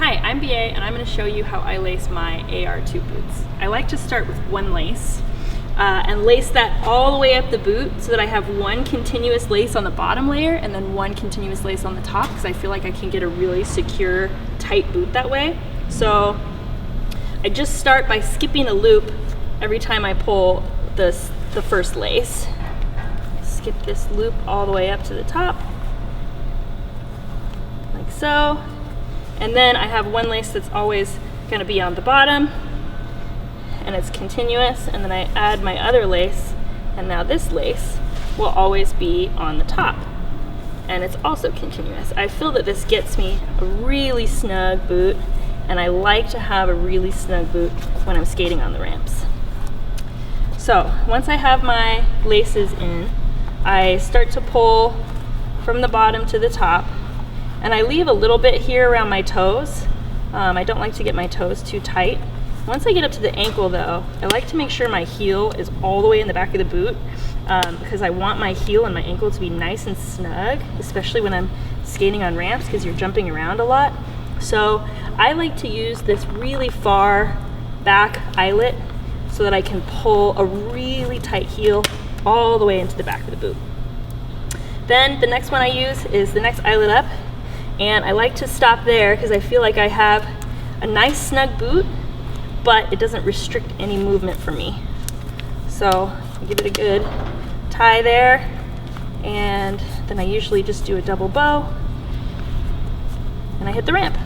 Hi, I'm BA and I'm going to show you how I lace my AR2 boots. I like to start with one lace and lace that all the way up the boot so that I have one continuous lace on the bottom layer and then one continuous lace on the top, because I feel like I can get a really secure, tight boot that way. So I just start by skipping a loop every time I pull the first lace. Skip this loop all the way up to the top, like so. And then I have one lace that's always going to be on the bottom, and it's continuous, and then I add my other lace, and now this lace will always be on the top, and it's also continuous. I feel that this gets me a really snug boot, and I like to have a really snug boot when I'm skating on the ramps. So once I have my laces in, I start to pull from the bottom to the top, and I leave a little bit here around my toes. I don't like to get my toes too tight. Once I get up to the ankle though, I like to make sure my heel is all the way in the back of the boot, because I want my heel and my ankle to be nice and snug, especially when I'm skating on ramps, because you're jumping around a lot. So I like to use this really far back eyelet so that I can pull a really tight heel all the way into the back of the boot. Then the next one I use is the next eyelet up, and I like to stop there because I feel like I have a nice snug boot, but it doesn't restrict any movement for me. So I give it a good tie there, and then I usually just do a double bow, and I hit the ramp.